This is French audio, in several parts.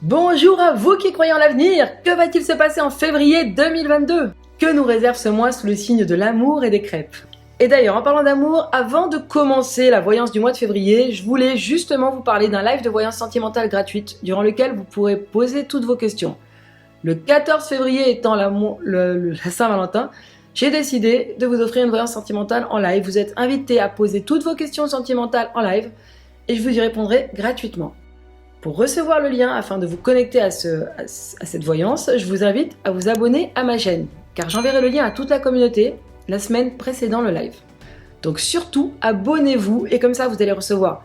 Bonjour à vous qui croyez en l'avenir. Que va-t-il se passer en février 2022? Que nous réserve ce mois sous le signe de l'amour et des crêpes? Et d'ailleurs, en parlant d'amour, avant de commencer la voyance du mois de février, je voulais justement vous parler d'un live de voyance sentimentale gratuite durant lequel vous pourrez poser toutes vos questions. Le 14 février étant la Saint-Valentin, j'ai décidé de vous offrir une voyance sentimentale en live. Vous êtes invités à poser toutes vos questions sentimentales en live et je vous y répondrai gratuitement. Pour recevoir le lien afin de vous connecter à cette voyance, je vous invite à vous abonner à ma chaîne, car j'enverrai le lien à toute la communauté la semaine précédant le live. Donc surtout, abonnez-vous et comme ça vous allez recevoir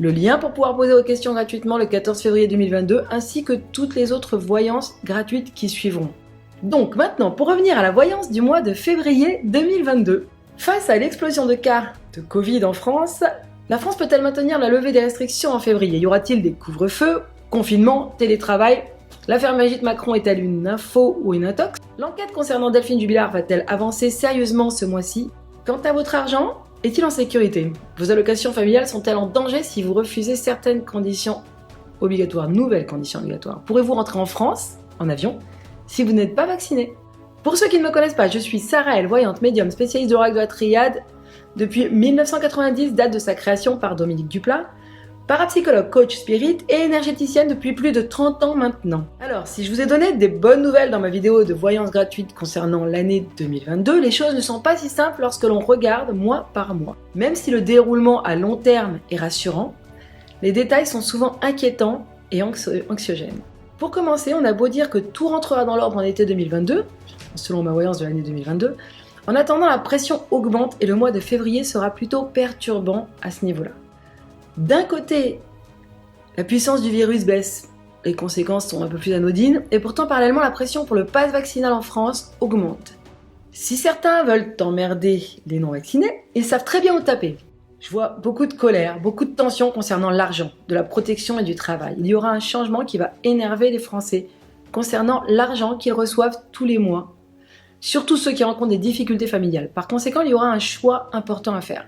le lien pour pouvoir poser vos questions gratuitement le 14 février 2022, ainsi que toutes les autres voyances gratuites qui suivront. Donc maintenant, pour revenir à la voyance du mois de février 2022. Face à l'explosion de cas de Covid en France, la France peut-elle maintenir la levée des restrictions en février? Y aura-t-il des couvre-feux, confinement, télétravail? L'affaire Brigitte Macron est-elle une info ou une intox? L'enquête concernant Delphine Jubilard va-t-elle avancer sérieusement ce mois-ci? Quant à votre argent, est-il en sécurité? Vos allocations familiales sont-elles en danger si vous refusez certaines conditions obligatoires, nouvelles conditions obligatoires? Pourrez-vous rentrer en France, en avion, si vous n'êtes pas vacciné? Pour ceux qui ne me connaissent pas, je suis Sarah, voyante médium spécialiste de l'oracle de la triade. Depuis 1990, date de sa création par Dominique Duplat, parapsychologue, coach spirit et énergéticienne depuis plus de 30 ans maintenant. Alors, si je vous ai donné des bonnes nouvelles dans ma vidéo de voyance gratuite concernant l'année 2022, les choses ne sont pas si simples lorsque l'on regarde mois par mois. Même si le déroulement à long terme est rassurant, les détails sont souvent inquiétants et anxiogènes. Pour commencer, on a beau dire que tout rentrera dans l'ordre en été 2022, selon ma voyance de l'année 2022, en attendant, la pression augmente et le mois de février sera plutôt perturbant à ce niveau-là. D'un côté, la puissance du virus baisse, les conséquences sont un peu plus anodines, et pourtant parallèlement la pression pour le pass vaccinal en France augmente. Si certains veulent emmerder les non-vaccinés, ils savent très bien où taper. Je vois beaucoup de colère, beaucoup de tensions concernant l'argent, de la protection et du travail. Il y aura un changement qui va énerver les Français concernant l'argent qu'ils reçoivent tous les mois. Surtout ceux qui rencontrent des difficultés familiales. Par conséquent, il y aura un choix important à faire.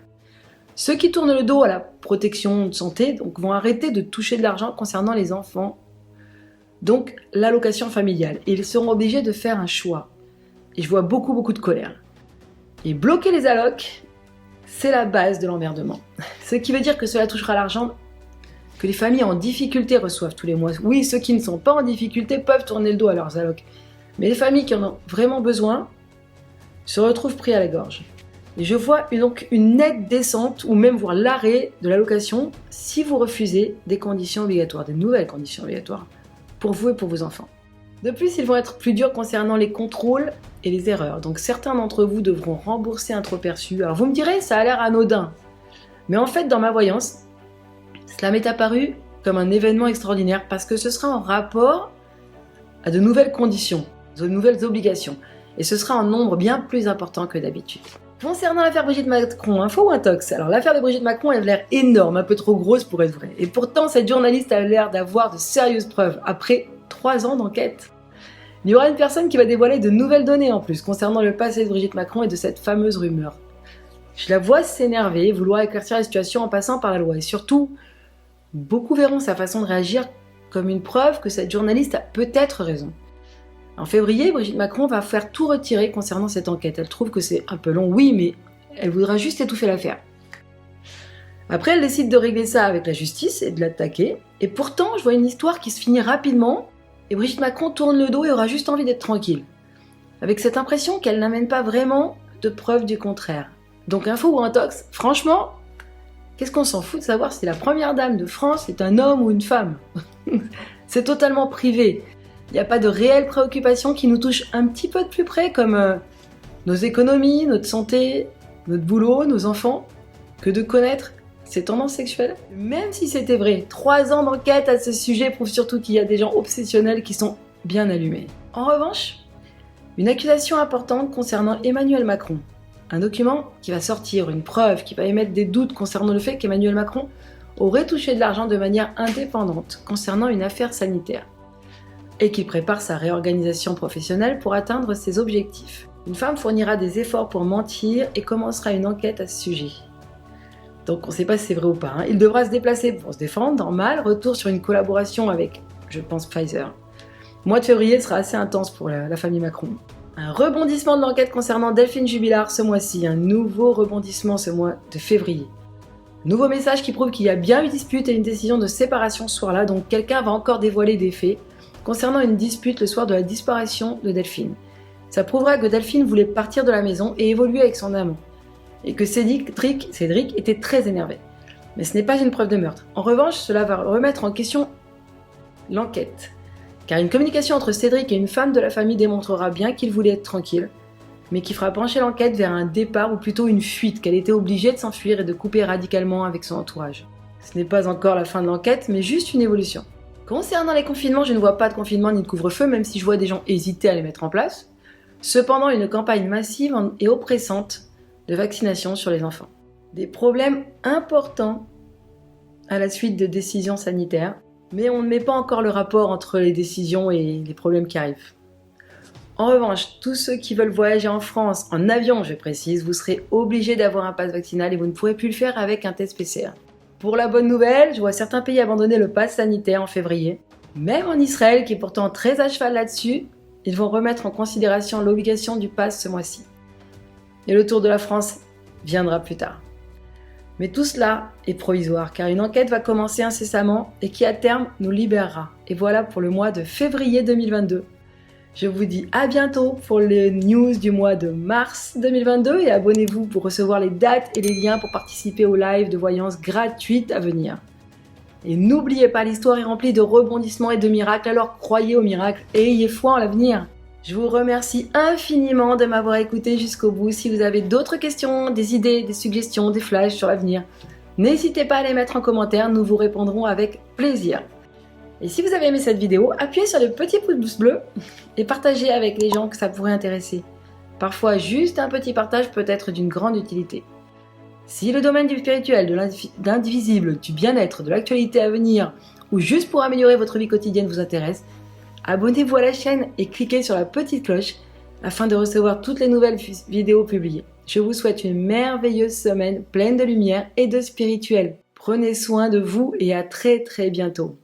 Ceux qui tournent le dos à la protection de santé vont arrêter de toucher de l'argent concernant les enfants, donc l'allocation familiale. Et ils seront obligés de faire un choix. Et je vois beaucoup de colère. Et bloquer les allocs, c'est la base de l'emmerdement. Ce qui veut dire que cela touchera l'argent que les familles en difficulté reçoivent tous les mois. Oui, ceux qui ne sont pas en difficulté peuvent tourner le dos à leurs allocs. Mais les familles qui en ont vraiment besoin se retrouvent pris à la gorge. Et je vois donc une nette descente ou même voire l'arrêt de l'allocation si vous refusez des conditions obligatoires, des nouvelles conditions obligatoires pour vous et pour vos enfants. De plus, ils vont être plus durs concernant les contrôles et les erreurs. Donc certains d'entre vous devront rembourser un trop perçu. Alors vous me direz, ça a l'air anodin. Mais en fait, dans ma voyance, cela m'est apparu comme un événement extraordinaire parce que ce sera en rapport à de nouvelles conditions, de nouvelles obligations. Et ce sera en nombre bien plus important que d'habitude. Concernant l'affaire Brigitte Macron, info ou intox? Alors l'affaire de Brigitte Macron, elle a l'air énorme, un peu trop grosse pour être vraie. Et pourtant, cette journaliste a l'air d'avoir de sérieuses preuves, après 3 ans d'enquête. Il y aura une personne qui va dévoiler de nouvelles données en plus, concernant le passé de Brigitte Macron et de cette fameuse rumeur. Je la vois s'énerver, vouloir éclaircir la situation en passant par la loi. Et surtout, beaucoup verront sa façon de réagir comme une preuve que cette journaliste a peut-être raison. En février, Brigitte Macron va faire tout retirer concernant cette enquête. Elle trouve que c'est un peu long, oui, mais elle voudra juste étouffer l'affaire. Après, elle décide de régler ça avec la justice et de l'attaquer. Et pourtant, je vois une histoire qui se finit rapidement et Brigitte Macron tourne le dos et aura juste envie d'être tranquille. Avec cette impression qu'elle n'amène pas vraiment de preuves du contraire. Donc, info ou intox, franchement, qu'est-ce qu'on s'en fout de savoir si la première dame de France est un homme ou une femme? C'est totalement privé. Il n'y a pas de réelle préoccupation qui nous touche un petit peu de plus près, comme nos économies, notre santé, notre boulot, nos enfants, que de connaître ses tendances sexuelles. Même si c'était vrai, 3 ans d'enquête à ce sujet prouvent surtout qu'il y a des gens obsessionnels qui sont bien allumés. En revanche, une accusation importante concernant Emmanuel Macron. Un document qui va sortir, une preuve qui va émettre des doutes concernant le fait qu'Emmanuel Macron aurait touché de l'argent de manière indépendante concernant une affaire sanitaire et qu'il prépare sa réorganisation professionnelle pour atteindre ses objectifs. Une femme fournira des efforts pour mentir et commencera une enquête à ce sujet. Donc on ne sait pas si c'est vrai ou pas. Il devra se déplacer pour se défendre, normal, retour sur une collaboration avec je pense Pfizer. Le mois de février sera assez intense pour la famille Macron. Un rebondissement de l'enquête concernant Delphine Jubilard ce mois-ci, un nouveau rebondissement ce mois de février. Nouveau message qui prouve qu'il y a bien eu dispute et une décision de séparation ce soir-là, donc quelqu'un va encore dévoiler des faits concernant une dispute le soir de la disparition de Delphine. Ça prouvera que Delphine voulait partir de la maison et évoluer avec son amant, et que Cédric était très énervé. Mais ce n'est pas une preuve de meurtre. En revanche, cela va remettre en question l'enquête. Car une communication entre Cédric et une femme de la famille démontrera bien qu'il voulait être tranquille, mais qui fera pencher l'enquête vers un départ ou plutôt une fuite, qu'elle était obligée de s'enfuir et de couper radicalement avec son entourage. Ce n'est pas encore la fin de l'enquête, mais juste une évolution. Concernant les confinements, je ne vois pas de confinement ni de couvre-feu, même si je vois des gens hésiter à les mettre en place. Cependant, une campagne massive et oppressante de vaccination sur les enfants. Des problèmes importants à la suite de décisions sanitaires, mais on ne met pas encore le rapport entre les décisions et les problèmes qui arrivent. En revanche, tous ceux qui veulent voyager en France, en avion je précise, vous serez obligés d'avoir un pass vaccinal et vous ne pourrez plus le faire avec un test PCR. Pour la bonne nouvelle, je vois certains pays abandonner le pass sanitaire en février. Même en Israël, qui est pourtant très à cheval là-dessus, ils vont remettre en considération l'obligation du pass ce mois-ci. Et le tour de la France viendra plus tard. Mais tout cela est provisoire, car une enquête va commencer incessamment et qui à terme nous libérera. Et voilà pour le mois de février 2022. Je vous dis à bientôt pour les news du mois de mars 2022 et abonnez-vous pour recevoir les dates et les liens pour participer au live de voyance gratuite à venir. Et n'oubliez pas, l'histoire est remplie de rebondissements et de miracles, alors croyez aux miracles et ayez foi en l'avenir. Je vous remercie infiniment de m'avoir écouté jusqu'au bout. Si vous avez d'autres questions, des idées, des suggestions, des flashs sur l'avenir, n'hésitez pas à les mettre en commentaire, nous vous répondrons avec plaisir. Et si vous avez aimé cette vidéo, appuyez sur le petit pouce bleu et partagez avec les gens que ça pourrait intéresser. Parfois, juste un petit partage peut être d'une grande utilité. Si le domaine du spirituel, de l'indivisible, du bien-être, de l'actualité à venir, ou juste pour améliorer votre vie quotidienne vous intéresse, abonnez-vous à la chaîne et cliquez sur la petite cloche afin de recevoir toutes les nouvelles vidéos publiées. Je vous souhaite une merveilleuse semaine pleine de lumière et de spirituel. Prenez soin de vous et à très bientôt.